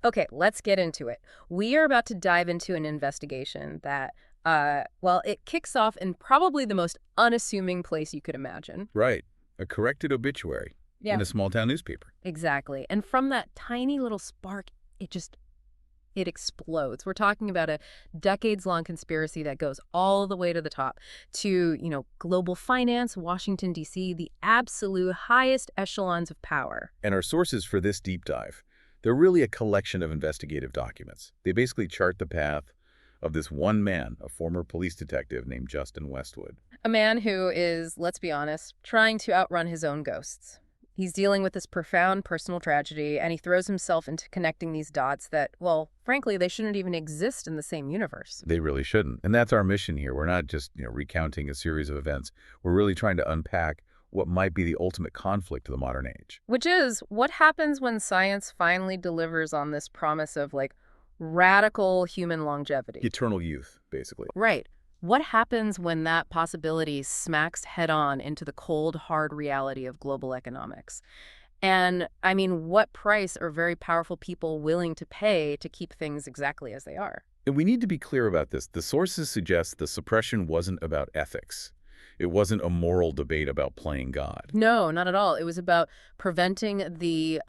Okay, let's get into it. We are about to dive into an investigation that, well, it kicks off in probably the most unassuming place you could imagine. Right. A corrected obituary Yeah. in a small-town newspaper. Exactly. And from that tiny little spark, it explodes. We're talking about a decades-long conspiracy that goes all the way to the top to, global finance, Washington, D.C., the absolute highest echelons of power. And our sources for this deep dive, they're really a collection of investigative documents. They basically chart the path of this one man, a former police detective named Justin Westwood. A man who is, let's be honest, trying to outrun his own ghosts. He's dealing with this profound personal tragedy, and he throws himself into connecting these dots that, well, frankly, they shouldn't even exist in the same universe. They really shouldn't. And that's our mission here. We're not just, recounting a series of events. We're really trying to unpack what might be the ultimate conflict of the modern age. Which is, what happens when science finally delivers on this promise of, radical human longevity? Eternal youth, basically. Right. What happens when that possibility smacks head-on into the cold, hard reality of global economics? And, what price are very powerful people willing to pay to keep things exactly as they are? And we need to be clear about this. The sources suggest the suppression wasn't about ethics. It wasn't a moral debate about playing God. No, not at all. It was about preventing the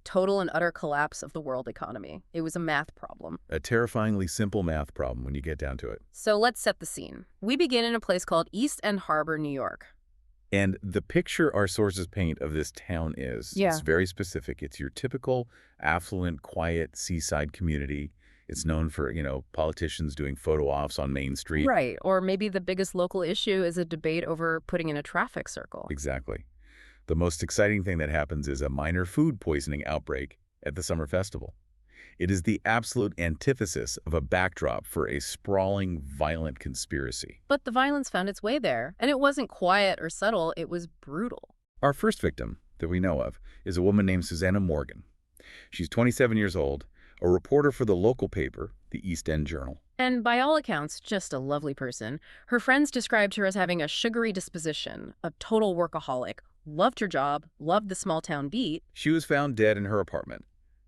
total and utter collapse of the world economy. It was a math problem. A terrifyingly simple math problem when you get down to it. So let's set the scene. We begin in a place called East End Harbor, New York. And the picture our sources paint of this town is, Yeah. it's very specific. It's your typical affluent, quiet seaside community. It's known for, politicians doing photo ops on Main Street. Right. Or maybe the biggest local issue is a debate over putting in a traffic circle. Exactly. The most exciting thing that happens is a minor food poisoning outbreak at the summer festival. It is the absolute antithesis of a backdrop for a sprawling, violent conspiracy. But the violence found its way there, and it wasn't quiet or subtle, it was brutal. Our first victim that we know of is a woman named Susanna Morgan. She's 27 years old, a reporter for the local paper, the East End Journal. And by all accounts, just a lovely person. Her friends described her as having a sugary disposition, a total workaholic, loved her job, loved the small town beat. She was found dead in her apartment.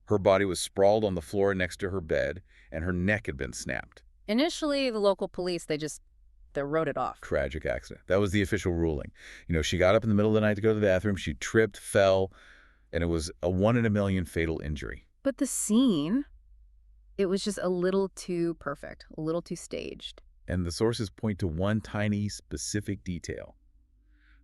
Her body was sprawled on the floor next to her bed, and her neck had been snapped. Initially, the local police, they wrote it off. Tragic accident. That was the official ruling. She got up in the middle of the night to go to the bathroom. She tripped, fell, and it was a 1 in a million fatal injury. But the scene, it was just a little too perfect, a little too staged. And the sources point to one tiny, specific detail.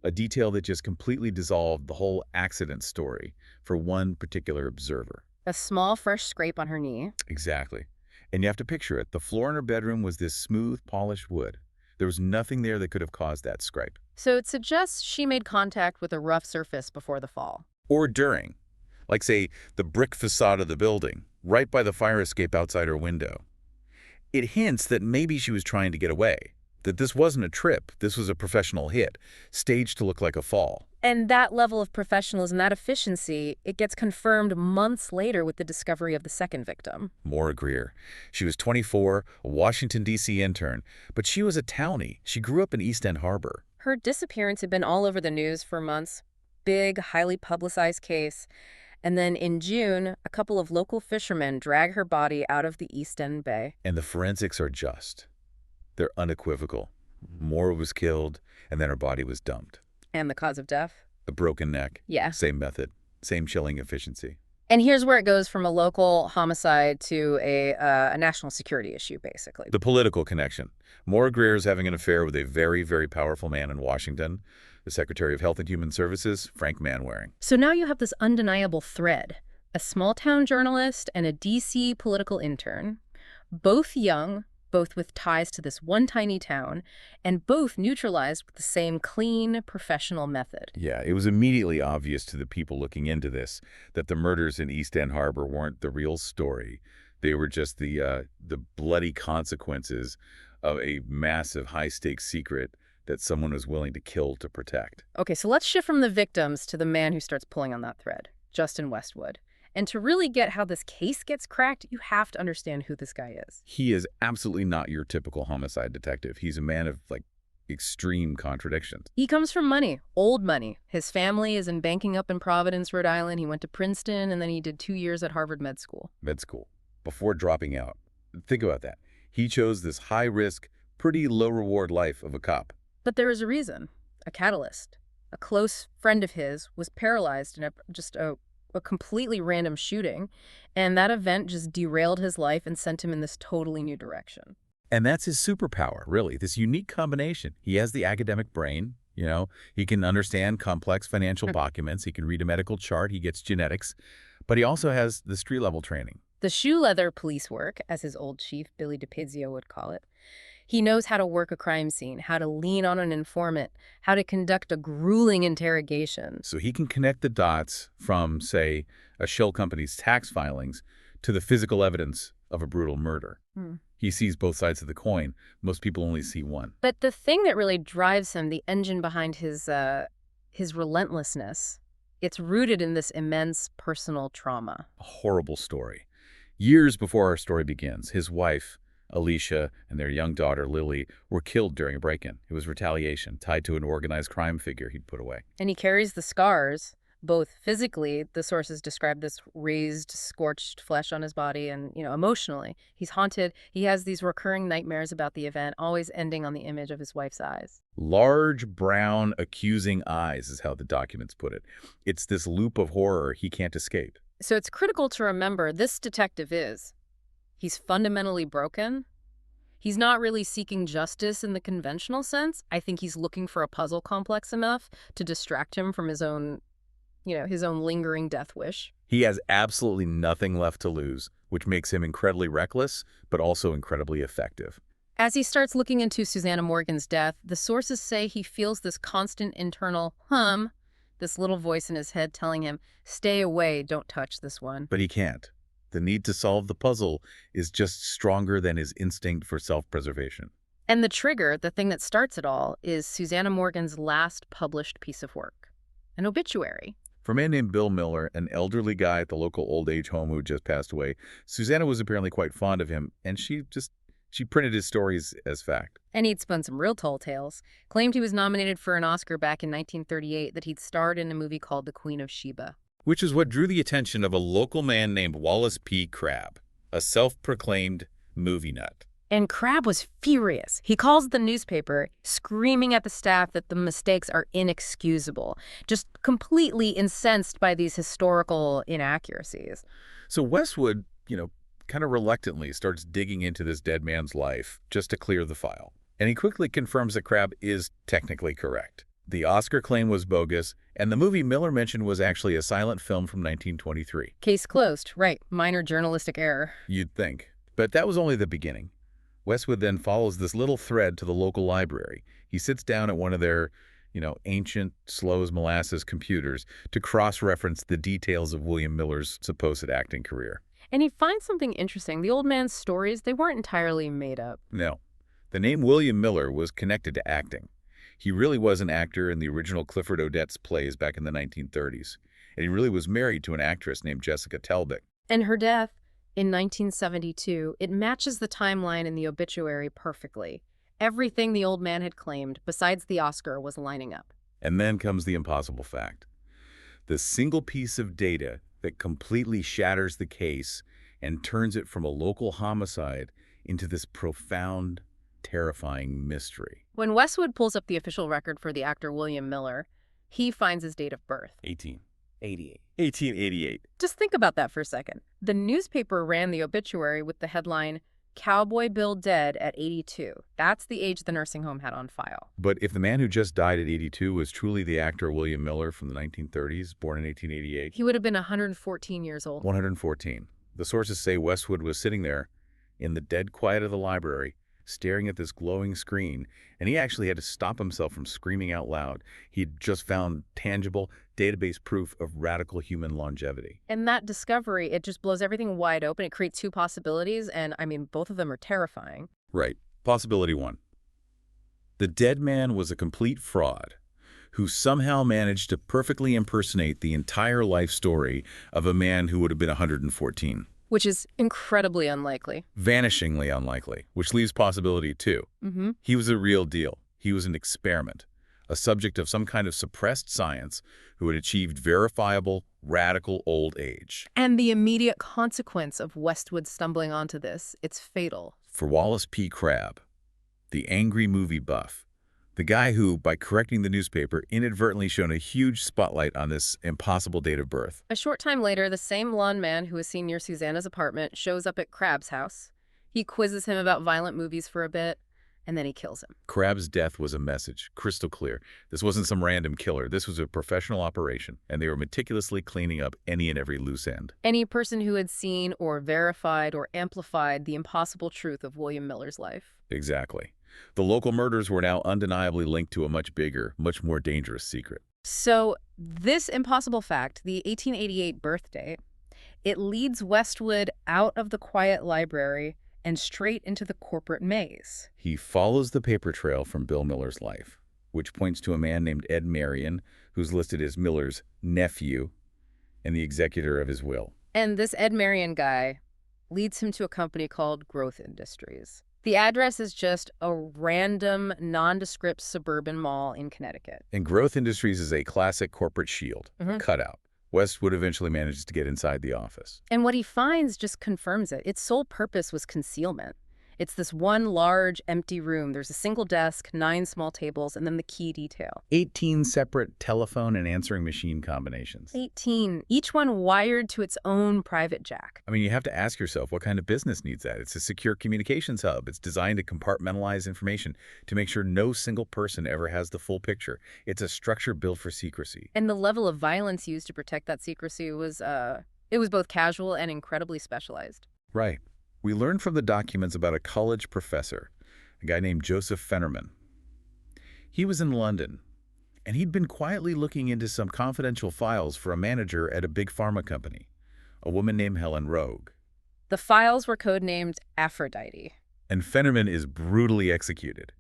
A detail that just completely dissolved the whole accident story for one particular observer. A small, fresh scrape on her knee. Exactly. And you have to picture it. The floor in her bedroom was this smooth, polished wood. There was nothing there that could have caused that scrape. So it suggests she made contact with a rough surface before the fall. Or during. Like, say, the brick facade of the building, right by the fire escape outside her window. It hints that maybe she was trying to get away, that this wasn't a trip, this was a professional hit, staged to look like a fall. And that level of professionalism, that efficiency, it gets confirmed months later with the discovery of the second victim. Maura Greer. She was 24, a Washington, D.C. intern, but she was a townie. She grew up in East End Harbor. Her disappearance had been all over the news for months. Big, highly publicized case. And then in June, a couple of local fishermen drag her body out of the East End Bay. And the forensics are just. They're unequivocal. Maura was killed, and then her body was dumped. And the cause of death? A broken neck. Yeah. Same method. Same chilling efficiency. And here's where it goes from a local homicide to a national security issue, basically. The political connection. Maura Greer is having an affair with a very, very powerful man in Washington, the Secretary of Health and Human Services, Frank Manwaring. So now you have this undeniable thread. A small-town journalist and a D.C. political intern, both young, both with ties to this one tiny town, and both neutralized with the same clean, professional method. Yeah, it was immediately obvious to the people looking into this that the murders in East End Harbor weren't the real story. They were just the bloody consequences of a massive, high-stakes secret that someone was willing to kill to protect. Okay, so let's shift from the victims to the man who starts pulling on that thread, Justin Westwood. And to really get how this case gets cracked, you have to understand who this guy is. He is absolutely not your typical homicide detective. He's a man of, extreme contradictions. He comes from money, old money. His family is in banking up in Providence, Rhode Island. He went to Princeton, and then he did 2 years at Harvard Med School. Med school. Before dropping out. Think about that. He chose this high-risk, pretty low-reward life of a cop. But there is a reason, a catalyst. A close friend of his was paralyzed in a completely random shooting, and that event just derailed his life and sent him in this totally new direction. And that's his superpower, really, this unique combination. He has the academic brain, he can understand complex financial documents, he can read a medical chart, he gets genetics, but he also has the street-level training. The shoe leather police work, as his old chief, Billy DiPizio, would call it. He knows how to work a crime scene, how to lean on an informant, how to conduct a grueling interrogation. So he can connect the dots from, say, a shell company's tax filings to the physical evidence of a brutal murder. He sees both sides of the coin. Most people only see one. But the thing that really drives him, the engine behind his relentlessness, it's rooted in this immense personal trauma. A horrible story. Years before our story begins, his wife, Alicia, and their young daughter, Lily, were killed during a break-in. It was retaliation, tied to an organized crime figure he'd put away. And he carries the scars, both physically, the sources describe this raised, scorched flesh on his body, and, emotionally. He's haunted. He has these recurring nightmares about the event, always ending on the image of his wife's eyes. Large, brown, accusing eyes is how the documents put it. It's this loop of horror he can't escape. So it's critical to remember this detective he's fundamentally broken. He's not really seeking justice in the conventional sense. I think he's looking for a puzzle complex enough to distract him from his own lingering death wish. He has absolutely nothing left to lose, which makes him incredibly reckless, but also incredibly effective. As he starts looking into Susanna Morgan's death, the sources say he feels this constant internal hum, this little voice in his head telling him, stay away, don't touch this one. But he can't. The need to solve the puzzle is just stronger than his instinct for self-preservation. And the trigger, the thing that starts it all, is Susanna Morgan's last published piece of work, an obituary. For a man named Bill Miller, an elderly guy at the local old-age home who just passed away, Susanna was apparently quite fond of him, and she printed his stories as fact. And he'd spun some real tall tales. Claimed he was nominated for an Oscar back in 1938, that he'd starred in a movie called The Queen of Sheba. Which is what drew the attention of a local man named Wallace P. Crabb, a self-proclaimed movie nut. And Crabb was furious. He calls the newspaper, screaming at the staff that the mistakes are inexcusable, just completely incensed by these historical inaccuracies. So Westwood, kind of reluctantly starts digging into this dead man's life just to clear the file. And he quickly confirms that Crabb is technically correct. The Oscar claim was bogus, and the movie Miller mentioned was actually a silent film from 1923. Case closed. Right. Minor journalistic error. You'd think. But that was only the beginning. Westwood then follows this little thread to the local library. He sits down at one of their, ancient, slow as molasses computers to cross-reference the details of William Miller's supposed acting career. And he finds something interesting. The old man's stories, they weren't entirely made up. No. The name William Miller was connected to acting. He really was an actor in the original Clifford Odets plays back in the 1930s. And he really was married to an actress named Jessica Talbot. And her death in 1972, it matches the timeline in the obituary perfectly. Everything the old man had claimed, besides the Oscar, was lining up. And then comes the impossible fact. The single piece of data that completely shatters the case and turns it from a local homicide into this profound, terrifying mystery. When Westwood pulls up the official record for the actor William Miller, he finds his date of birth. 1888. 1888. Just think about that for a second. The newspaper ran the obituary with the headline, Cowboy Bill dead at 82. That's the age the nursing home had on file. But if the man who just died at 82 was truly the actor William Miller from the 1930s, born in 1888... he would have been 114 years old. 114. The sources say Westwood was sitting there in the dead quiet of the library, staring at this glowing screen, and he actually had to stop himself from screaming out loud. He'd just found tangible, database proof of radical human longevity. And that discovery, it just blows everything wide open. It creates two possibilities, and, both of them are terrifying. Right. Possibility one. The dead man was a complete fraud who somehow managed to perfectly impersonate the entire life story of a man who would have been 114. Which is incredibly unlikely. Vanishingly unlikely, which leaves possibility two. He was a real deal. He was an experiment, a subject of some kind of suppressed science who had achieved verifiable, radical old age. And the immediate consequence of Westwood stumbling onto this, it's fatal. For Wallace P. Crabbe, the angry movie buff, the guy who, by correcting the newspaper, inadvertently shone a huge spotlight on this impossible date of birth. A short time later, the same blonde man who was seen near Susanna's apartment shows up at Crabbe's house. He quizzes him about violent movies for a bit, and then he kills him. Crabbe's death was a message, crystal clear. This wasn't some random killer. This was a professional operation, and they were meticulously cleaning up any and every loose end. Any person who had seen or verified or amplified the impossible truth of William Miller's life. Exactly. The local murders were now undeniably linked to a much bigger, much more dangerous secret. So this impossible fact, the 1888 birth date, it leads Westwood out of the quiet library and straight into the corporate maze. He follows the paper trail from Bill Miller's life, which points to a man named Ed Marion, who's listed as Miller's nephew and the executor of his will. And this Ed Marion guy leads him to a company called Growth Industries. The address is just a random, nondescript suburban mall in Connecticut. And Growth Industries is a classic corporate shield, a cutout. Westwood eventually manages to get inside the office. And what he finds just confirms it. Its sole purpose was concealment. It's this one large, empty room. There's a single desk, 9 small tables, and then the key detail. 18 separate telephone and answering machine combinations. 18, each one wired to its own private jack. I mean, you have to ask yourself, what kind of business needs that? It's a secure communications hub. It's designed to compartmentalize information to make sure no single person ever has the full picture. It's a structure built for secrecy. And the level of violence used to protect that secrecy was, it was both casual and incredibly specialized. Right. We learned from the documents about a college professor, a guy named Joseph Fennerman. He was in London, and he'd been quietly looking into some confidential files for a manager at a big pharma company, a woman named Helen Rogue. The files were codenamed Aphrodite. And Fennerman is brutally executed.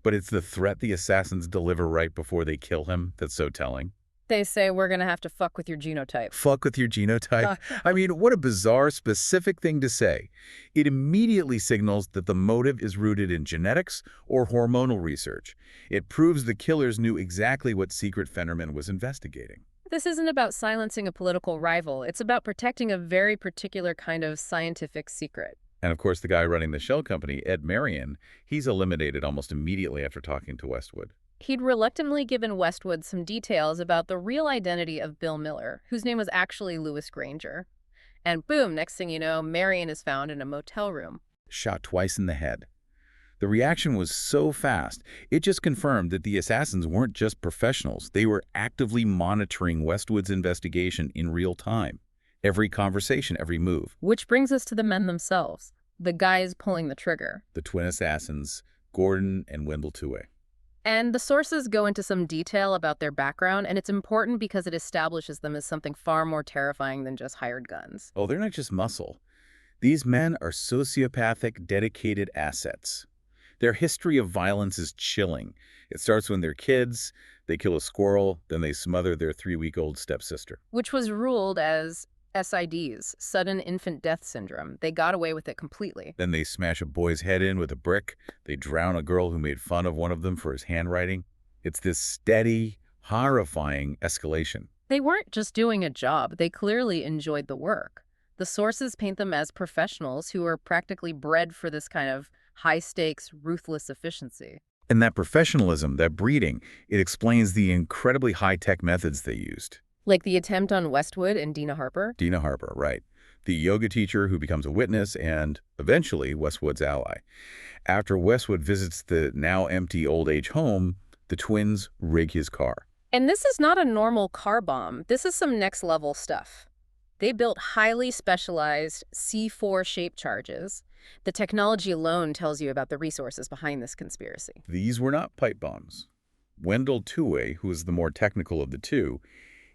But it's the threat the assassins deliver right before they kill him that's so telling. They say we're going to have to fuck with your genotype. Fuck with your genotype? I mean, what a bizarre, specific thing to say. It immediately signals that the motive is rooted in genetics or hormonal research. It proves the killers knew exactly what secret Fennerman was investigating. This isn't about silencing a political rival. It's about protecting a very particular kind of scientific secret. And of course, the guy running the shell company, Ed Marion, he's eliminated almost immediately after talking to Westwood. He'd reluctantly given Westwood some details about the real identity of Bill Miller, whose name was actually Louis Granger. And boom, next thing you know, Marion is found in a motel room. Shot twice in the head. The reaction was so fast, it just confirmed that the assassins weren't just professionals. They were actively monitoring Westwood's investigation in real time. Every conversation, every move. Which brings us to the men themselves, the guys pulling the trigger. The twin assassins, Gordon and Wendell Tuohy. And the sources go into some detail about their background, and it's important because it establishes them as something far more terrifying than just hired guns. Oh, they're not just muscle. These men are sociopathic, dedicated assets. Their history of violence is chilling. It starts when they're kids, they kill a squirrel, then they smother their 3-week-old stepsister. Which was ruled as SIDs, sudden infant death syndrome. They got away with it completely. Then they smash a boy's head in with a brick. They drown a girl who made fun of one of them for his handwriting. It's this steady, horrifying escalation. They weren't just doing a job. They clearly enjoyed the work. The sources paint them as professionals who are practically bred for this kind of high-stakes, ruthless efficiency. And that professionalism, that breeding, it explains the incredibly high-tech methods they used. Like the attempt on Westwood and Deena Harper? Deena Harper, right. The yoga teacher who becomes a witness and, eventually, Westwood's ally. After Westwood visits the now empty old-age home, the twins rig his car. And this is not a normal car bomb. This is some next-level stuff. They built highly specialized C4 shape charges. The technology alone tells you about the resources behind this conspiracy. These were not pipe bombs. Wendell Tuohy, who is the more technical of the two,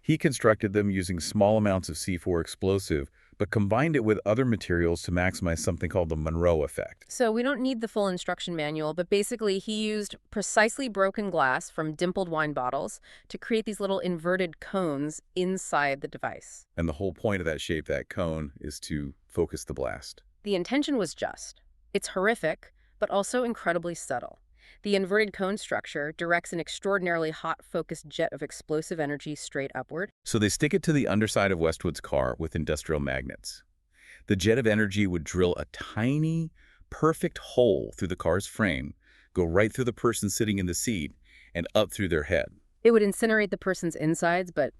he constructed them using small amounts of C4 explosive, but combined it with other materials to maximize something called the Monroe effect. So we don't need the full instruction manual, but basically he used precisely broken glass from dimpled wine bottles to create these little inverted cones inside the device. And the whole point of that shape, that cone, is to focus the blast. The intention was just. It's horrific, but also incredibly subtle. The inverted cone structure directs an extraordinarily hot, focused jet of explosive energy straight upward. So they stick it to the underside of Westwood's car with industrial magnets. The jet of energy would drill a tiny, perfect hole through the car's frame, go right through the person sitting in the seat, and up through their head. It would incinerate the person's insides, but,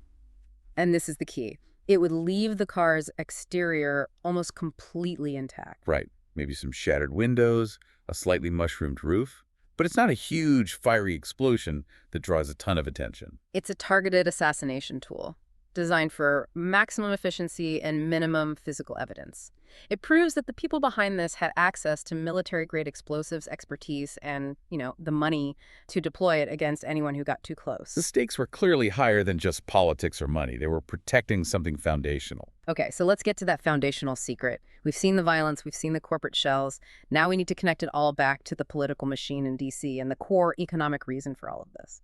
and this is the key, it would leave the car's exterior almost completely intact. Right. Maybe some shattered windows, a slightly mushroomed roof. But it's not a huge, fiery explosion that draws a ton of attention. It's a targeted assassination tool, designed for maximum efficiency and minimum physical evidence. It proves that the people behind this had access to military-grade explosives expertise and, the money to deploy it against anyone who got too close. The stakes were clearly higher than just politics or money. They were protecting something foundational. Okay, so let's get to that foundational secret. We've seen the violence, we've seen the corporate shells. Now we need to connect it all back to the political machine in D.C. and the core economic reason for all of this.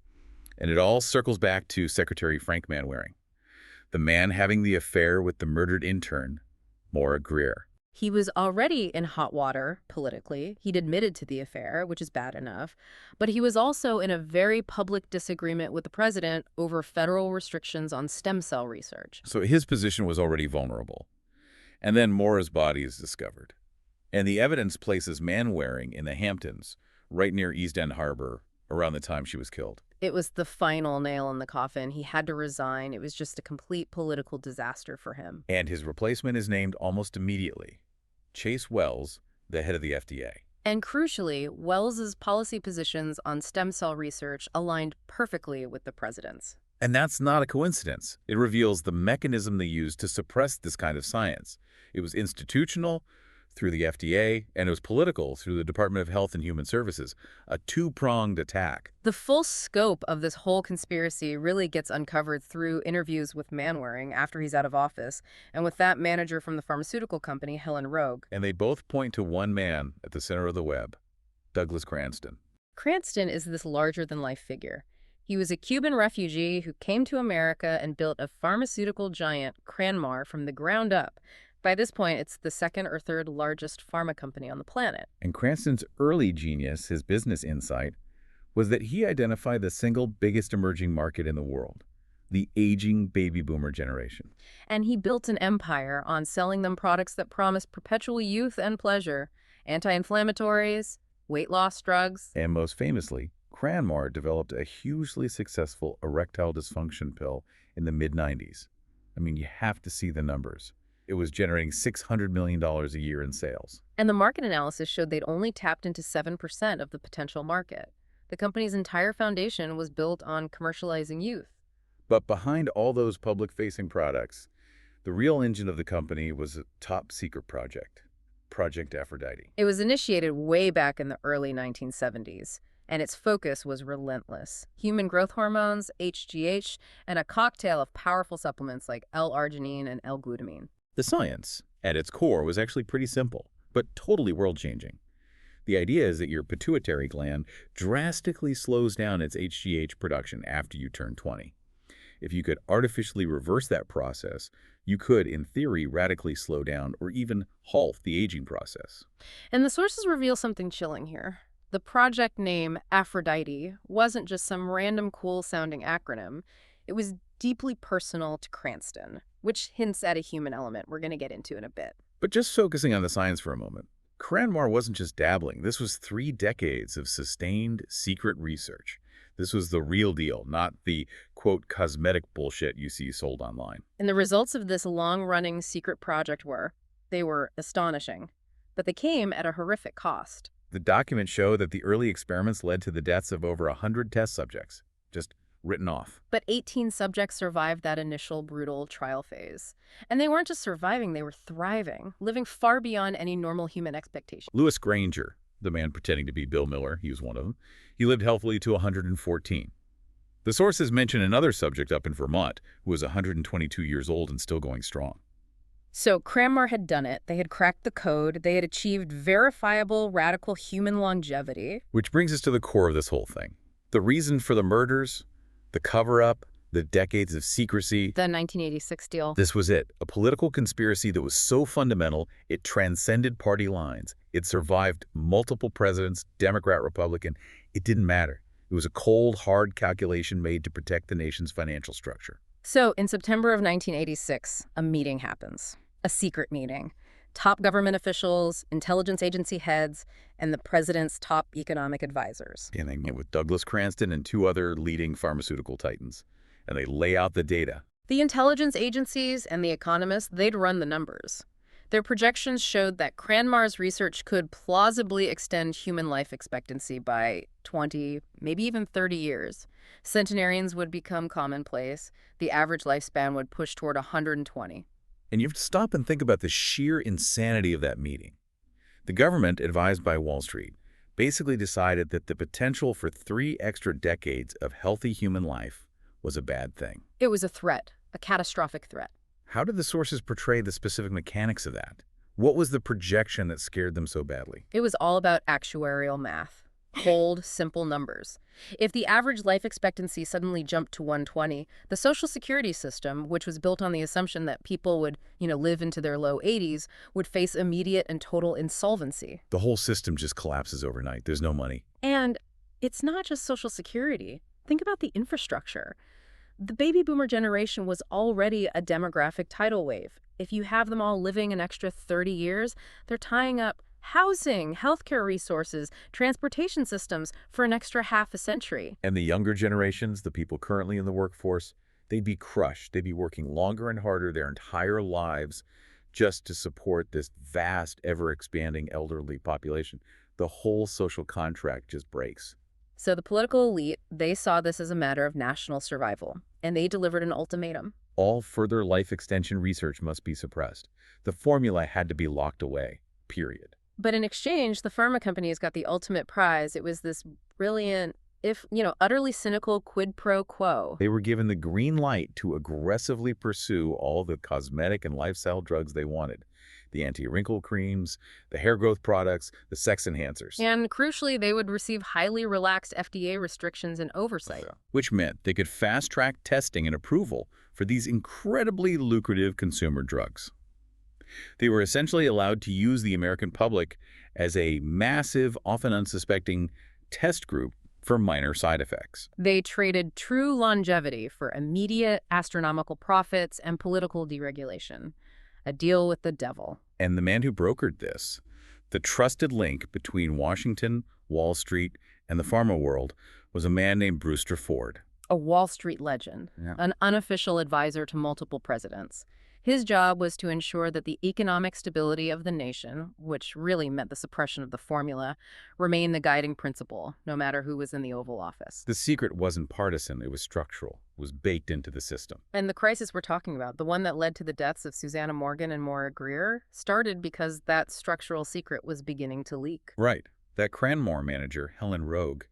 And it all circles back to Secretary Frank Manwaring, the man having the affair with the murdered intern, Maura Greer. He was already in hot water politically. He'd admitted to the affair, which is bad enough. But he was also in a very public disagreement with the president over federal restrictions on stem cell research. So his position was already vulnerable. And then Maura's body is discovered. And the evidence places Manwaring in the Hamptons, right near East End Harbor, around the time she was killed. It was the final nail in the coffin. He had to resign. It was just a complete political disaster for him. And his replacement is named almost immediately. Chase Wells, the head of the FDA. And crucially, Wells's policy positions on stem cell research aligned perfectly with the president's. And that's not a coincidence. It reveals the mechanism they used to suppress this kind of science. It was institutional through the FDA, and it was political through the Department of Health and Human Services, a two-pronged attack. The full scope of this whole conspiracy really gets uncovered through interviews with Manwaring after he's out of office, and with that manager from the pharmaceutical company, Helen Rogue. And they both point to one man at the center of the web, Douglas Cranston. Cranston is this larger-than-life figure. He was a Cuban refugee who came to America and built a pharmaceutical giant, KranMar, from the ground up. By this point, it's the second or third largest pharma company on the planet. And Cranston's early genius, his business insight, was that he identified the single biggest emerging market in the world, the aging baby boomer generation. And he built an empire on selling them products that promised perpetual youth and pleasure, anti-inflammatories, weight loss drugs. And most famously, KranMar developed a hugely successful erectile dysfunction pill in the mid-90s. I mean, you have to see the numbers. It was generating $600 million a year in sales. And the market analysis showed they'd only tapped into 7% of the potential market. The company's entire foundation was built on commercializing youth. But behind all those public-facing products, the real engine of the company was a top-secret project, Project Aphrodite. It was initiated way back in the early 1970s, and its focus was relentless. Human growth hormones, HGH, and a cocktail of powerful supplements like L-arginine and L-glutamine. The science, at its core, was actually pretty simple, but totally world-changing. The idea is that your pituitary gland drastically slows down its HGH production after you turn 20. If you could artificially reverse that process, you could, in theory, radically slow down or even halt the aging process. And the sources reveal something chilling here. The project name, Aphrodite, wasn't just some random cool-sounding acronym. It was deeply personal to Cranston, which hints at a human element we're going to get into in a bit. But just focusing on the science for a moment, KranMar wasn't just dabbling. This was 3 decades of sustained, secret research. This was the real deal, not the, quote, cosmetic bullshit you see sold online. And the results of this long-running secret project they were astonishing, but they came at a horrific cost. The documents show that the early experiments led to the deaths of over 100 test subjects, just written off. But 18 subjects survived that initial brutal trial phase. And they weren't just surviving, they were thriving, living far beyond any normal human expectation. Louis Granger, the man pretending to be Bill Miller, he was one of them, he lived healthily to 114. The sources mention another subject up in Vermont who was 122 years old and still going strong. So KranMar had done it. They had cracked the code. They had achieved verifiable, radical human longevity. Which brings us to the core of this whole thing. The reason for the murders, the cover-up, The decades of secrecy. The 1986 deal. This was it, a political conspiracy that was so fundamental, it transcended party lines. It survived multiple presidents, Democrat, Republican. It didn't matter. It was a cold, hard calculation made to protect the nation's financial structure. So, in September of 1986, a meeting happens. A secret meeting. Top government officials, intelligence agency heads, and the president's top economic advisors. And they met with Douglas Cranston and two other leading pharmaceutical titans. And they lay out the data. The intelligence agencies and the economists, they'd run the numbers. Their projections showed that KranMar's research could plausibly extend human life expectancy by 20, maybe even 30 years. Centenarians would become commonplace. The average lifespan would push toward 120. And you have to stop and think about the sheer insanity of that meeting. The government, advised by Wall Street, basically decided that the potential for 3 extra decades of healthy human life was a bad thing. It was a threat, a catastrophic threat. How did the sources portray the specific mechanics of that? What was the projection that scared them so badly? It was all about actuarial math. Cold, simple numbers. If the average life expectancy suddenly jumped to 120, the Social Security system, which was built on the assumption that people would, live into their low 80s, would face immediate and total insolvency. The whole system just collapses overnight. There's no money. And it's not just Social Security. Think about the infrastructure. The baby boomer generation was already a demographic tidal wave. If you have them all living an extra 30 years, they're tying up housing, healthcare resources, transportation systems for an extra half a century. And the younger generations, the people currently in the workforce, they'd be crushed. They'd be working longer and harder their entire lives just to support this vast, ever-expanding elderly population. The whole social contract just breaks. So the political elite, they saw this as a matter of national survival, and they delivered an ultimatum. All further life extension research must be suppressed. The formula had to be locked away, period. But in exchange, the pharma companies got the ultimate prize. It was this brilliant, utterly cynical quid pro quo. They were given the green light to aggressively pursue all the cosmetic and lifestyle drugs they wanted. The anti-wrinkle creams, the hair growth products, the sex enhancers. And crucially, they would receive highly relaxed FDA restrictions and oversight. Which meant they could fast-track testing and approval for these incredibly lucrative consumer drugs. They were essentially allowed to use the American public as a massive, often unsuspecting test group for minor side effects. They traded true longevity for immediate astronomical profits and political deregulation. A deal with the devil. And the man who brokered this, the trusted link between Washington, Wall Street, and the pharma world, was a man named Brewster Ford. A Wall Street legend, an unofficial advisor to multiple presidents. His job was to ensure that the economic stability of the nation, which really meant the suppression of the formula, remained the guiding principle, no matter who was in the Oval Office. The secret wasn't partisan, it was structural. It was baked into the system. And the crisis we're talking about, the one that led to the deaths of Susanna Morgan and Maura Greer, started because that structural secret was beginning to leak. Right. That KranMar manager, Helen Rogue,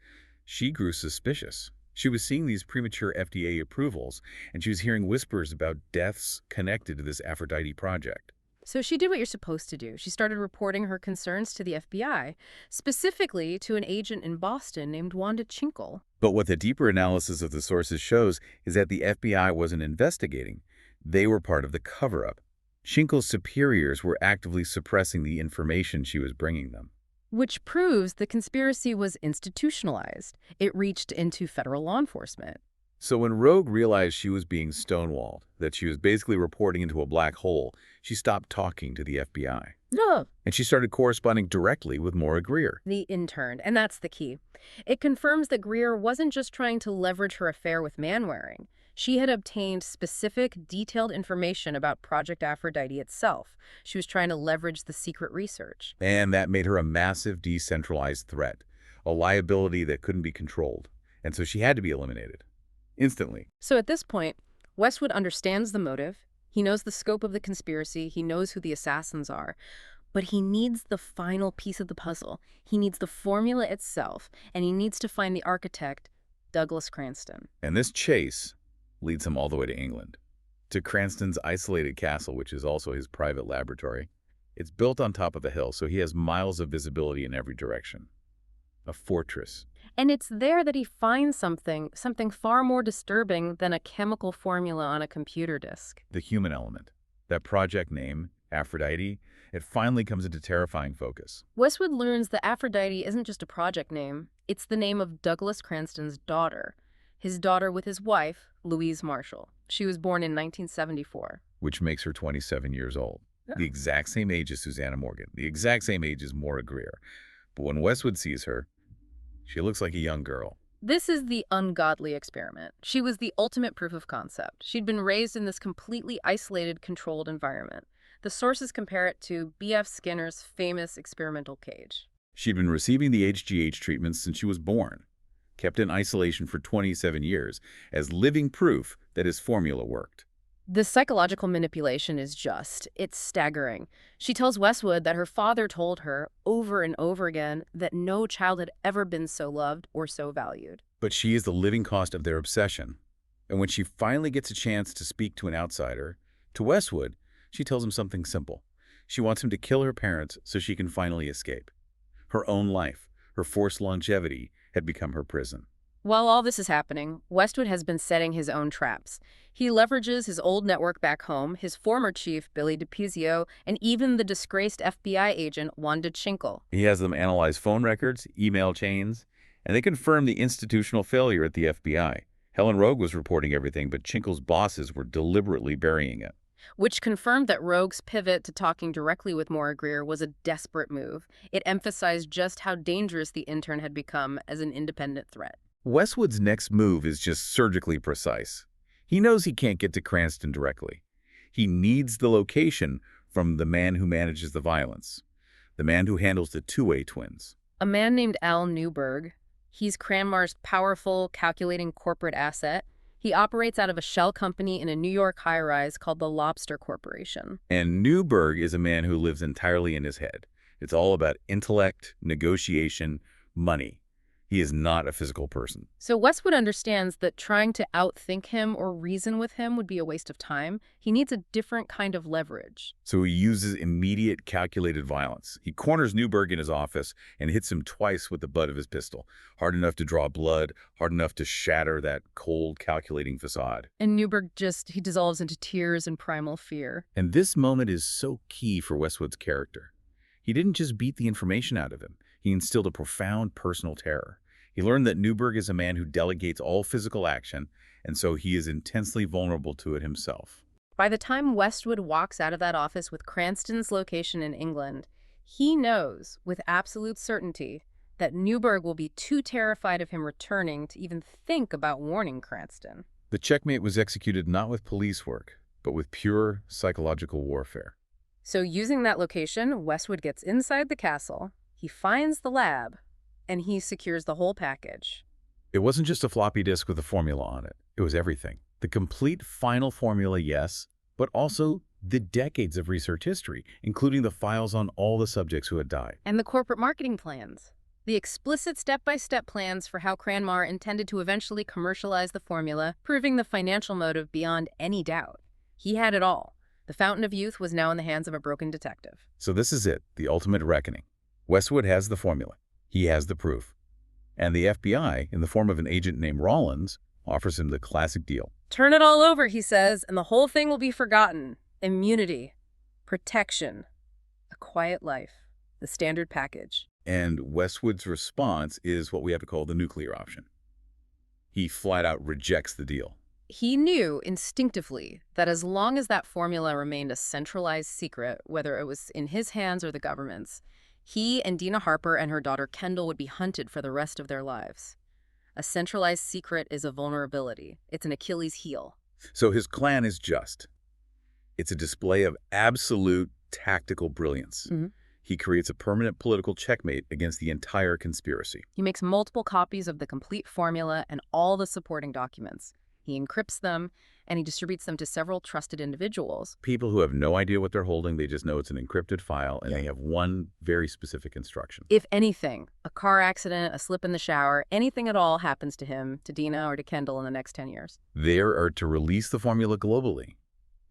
she grew suspicious. She was seeing these premature FDA approvals, and she was hearing whispers about deaths connected to this Aphrodite project. So she did what you're supposed to do. She started reporting her concerns to the FBI, specifically to an agent in Boston named Wanda Chinkle. But what the deeper analysis of the sources shows is that the FBI wasn't investigating. They were part of the cover-up. Chinkle's superiors were actively suppressing the information she was bringing them. Which proves the conspiracy was institutionalized. It reached into federal law enforcement. So when Rogue realized she was being stonewalled, that she was basically reporting into a black hole, she stopped talking to the FBI. No. And she started corresponding directly with Maura Greer. The intern, and that's the key. It confirms that Greer wasn't just trying to leverage her affair with Manwaring. She had obtained specific, detailed information about Project Aphrodite itself. She was trying to leverage the secret research. And that made her a massive decentralized threat, a liability that couldn't be controlled. And so she had to be eliminated. Instantly. So at this point, Westwood understands the motive. He knows the scope of the conspiracy. He knows who the assassins are. But he needs the final piece of the puzzle. He needs the formula itself. And he needs to find the architect, Douglas Cranston. And this chase leads him all the way to England, to Cranston's isolated castle, which is also his private laboratory. It's built on top of a hill, so he has miles of visibility in every direction. A fortress. And it's there that he finds something far more disturbing than a chemical formula on a computer disk. The human element. That project name, Aphrodite, it finally comes into terrifying focus. Westwood learns that Aphrodite isn't just a project name, it's the name of Douglas Cranston's daughter. His daughter with his wife, Louise Marshall. She was born in 1974. Which makes her 27 years old. Yeah. The exact same age as Susanna Morgan. The exact same age as Maura Greer. But when Westwood sees her, she looks like a young girl. This is the ungodly experiment. She was the ultimate proof of concept. She'd been raised in this completely isolated, controlled environment. The sources compare it to B.F. Skinner's famous experimental cage. She'd been receiving the HGH treatments since she was born, kept in isolation for 27 years as living proof that his formula worked. The psychological manipulation is it's staggering. She tells Westwood that her father told her over and over again that no child had ever been so loved or so valued. But she is the living cost of their obsession. And when she finally gets a chance to speak to an outsider, to Westwood, she tells him something simple. She wants him to kill her parents so she can finally escape. Her own life, her forced longevity, had become her prison. While all this is happening, Westwood has been setting his own traps. He leverages his old network back home, his former chief, Billy DiPizio, and even the disgraced FBI agent, Wanda Chinkle. He has them analyze phone records, email chains, and they confirm the institutional failure at the FBI. Helen Rogue was reporting everything, but Chinkle's bosses were deliberately burying it. Which confirmed that Rogue's pivot to talking directly with Maura Greer was a desperate move. It emphasized just how dangerous the intern had become as an independent threat. Westwood's next move is just surgically precise. He knows he can't get to Cranston directly. He needs the location from the man who manages the violence, the man who handles the two-way twins. A man named Al Newberg. He's KranMar's powerful, calculating corporate asset. He operates out of a shell company in a New York high-rise called the Lobster Corporation. And Newberg is a man who lives entirely in his head. It's all about intellect, negotiation, money. He is not a physical person. So Westwood understands that trying to outthink him or reason with him would be a waste of time. He needs a different kind of leverage. So he uses immediate, calculated violence. He corners Newberg in his office and hits him twice with the butt of his pistol. Hard enough to draw blood, hard enough to shatter that cold, calculating facade. And Newberg he dissolves into tears and primal fear. And this moment is so key for Westwood's character. He didn't just beat the information out of him. He instilled a profound personal terror. He learned that Newberg is a man who delegates all physical action, and so he is intensely vulnerable to it himself. By the time Westwood walks out of that office with Cranston's location in England, he knows with absolute certainty that Newberg will be too terrified of him returning to even think about warning Cranston. The checkmate was executed not with police work, but with pure psychological warfare. So using that location, Westwood gets inside the castle, he finds the lab, and he secures the whole package. It wasn't just a floppy disk with a formula on it. It was everything. The complete final formula, yes, but also the decades of research history, including the files on all the subjects who had died. And the corporate marketing plans. The explicit step-by-step plans for how KranMar intended to eventually commercialize the formula, proving the financial motive beyond any doubt. He had it all. The Fountain of Youth was now in the hands of a broken detective. So this is it, the ultimate reckoning. Westwood has the formula. He has the proof. And the FBI, in the form of an agent named Rollins, offers him the classic deal. Turn it all over, he says, and the whole thing will be forgotten. Immunity. Protection. A quiet life. The standard package. And Westwood's response is what we have to call the nuclear option. He flat out rejects the deal. He knew instinctively that as long as that formula remained a centralized secret, whether it was in his hands or the government's, he and Deena Harper and her daughter Kendall would be hunted for the rest of their lives. A centralized secret is a vulnerability. It's an Achilles heel. So his plan is just. It's a display of absolute tactical brilliance. He creates a permanent political checkmate against the entire conspiracy. He makes multiple copies of the complete formula and all the supporting documents. He encrypts them, and he distributes them to several trusted individuals. People who have no idea what they're holding, they just know it's an encrypted file, and they have one very specific instruction. If anything, a car accident, a slip in the shower, anything at all happens to him, to Deena, or to Kendall in the next 10 years. They are to release the formula globally,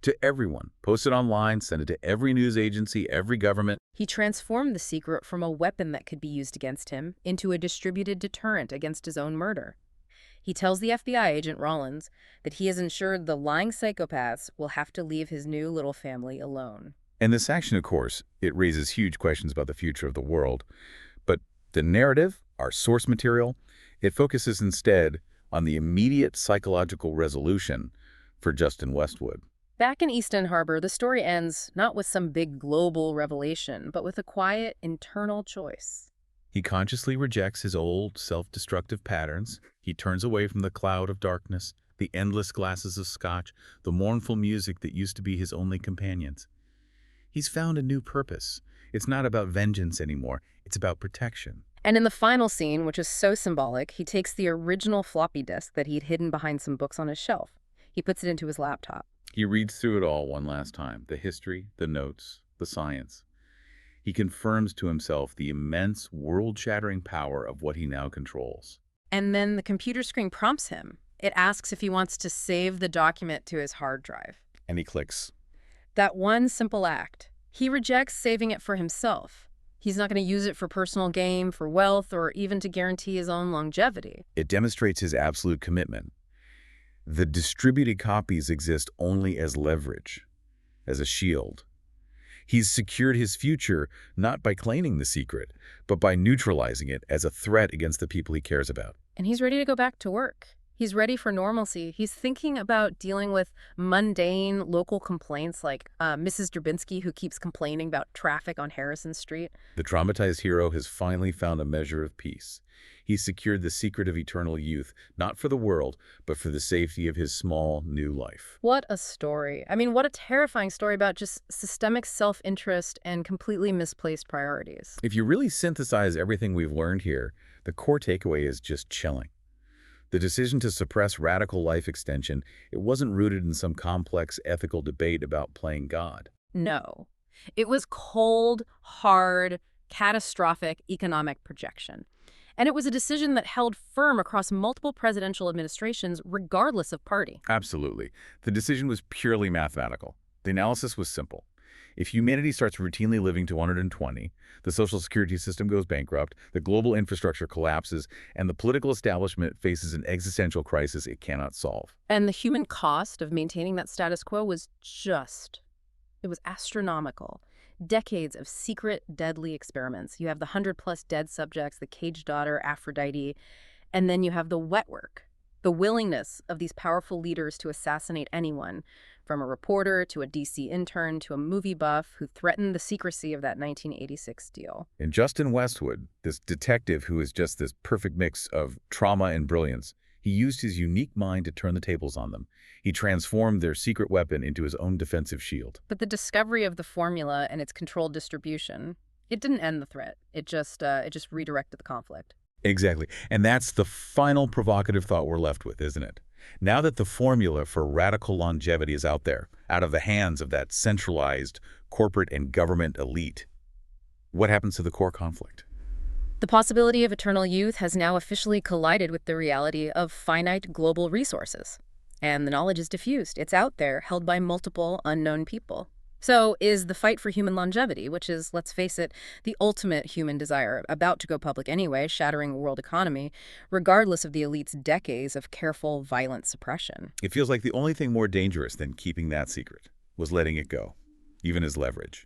To everyone. Post it online, send it to every news agency, every government. He transformed the secret from a weapon that could be used against him into a distributed deterrent against his own murder. He tells the FBI agent Rollins that he has ensured the lying psychopaths will have to leave his new little family alone. And this action, of course, it raises huge questions about the future of the world. But the narrative, our source material, it focuses instead on the immediate psychological resolution for Justin Westwood. Back in East End Harbor, the story ends not with some big global revelation, but with a quiet, internal choice. He consciously rejects his old, self-destructive patterns. He turns away from the cloud of darkness, the endless glasses of scotch, the mournful music that used to be his only companions. He's found a new purpose. It's not about vengeance anymore. It's about protection. And in the final scene, which is so symbolic, he takes the original floppy disk that he'd hidden behind some books on his shelf. He puts it into his laptop. He reads through it all one last time, the history, the notes, the science. He confirms to himself the immense, world-shattering power of what he now controls. And then the computer screen prompts him. It asks if he wants to save the document to his hard drive. And he clicks. That one simple act. He rejects saving it for himself. He's not going to use it for personal gain, for wealth, or even to guarantee his own longevity. It demonstrates his absolute commitment. The distributed copies exist only as leverage, as a shield. He's secured his future not by claiming the secret, but by neutralizing it as a threat against the people he cares about. And he's ready to go back to work. He's ready for normalcy. He's thinking about dealing with mundane local complaints like Mrs. Drabinski, who keeps complaining about traffic on Harrison Street. The traumatized hero has finally found a measure of peace. He's secured the secret of eternal youth, not for the world, but for the safety of his small, new life. What a story. I mean, what a terrifying story about just systemic self-interest and completely misplaced priorities. If you really synthesize everything we've learned here, the core takeaway is just chilling. The decision to suppress radical life extension, it wasn't rooted in some complex ethical debate about playing God. No. It was cold, hard, catastrophic economic projection. And it was a decision that held firm across multiple presidential administrations, regardless of party. Absolutely. The decision was purely mathematical. The analysis was simple. If humanity starts routinely living to 120, the social security system goes bankrupt, the global infrastructure collapses, and the political establishment faces an existential crisis it cannot solve. And the human cost of maintaining that status quo was it was astronomical. Decades of secret, deadly experiments. You have the 100+ dead subjects, the caged daughter, Aphrodite, and then you have the wet work, the willingness of these powerful leaders to assassinate anyone, from a reporter to a DC intern to a movie buff who threatened the secrecy of that 1986 deal. And Justin Westwood, this detective who is just this perfect mix of trauma and brilliance, he used his unique mind to turn the tables on them. He transformed their secret weapon into his own defensive shield. But the discovery of the formula and its controlled distribution, it didn't end the threat. It just redirected the conflict. Exactly. And that's the final provocative thought we're left with, isn't it? Now that the formula for radical longevity is out there, out of the hands of that centralized corporate and government elite, what happens to the core conflict? The possibility of eternal youth has now officially collided with the reality of finite global resources. And the knowledge is diffused. It's out there, held by multiple unknown people. So is the fight for human longevity, which is, let's face it, the ultimate human desire, about to go public anyway, shattering the world economy, regardless of the elite's decades of careful, violent suppression. It feels like the only thing more dangerous than keeping that secret was letting it go, even as leverage.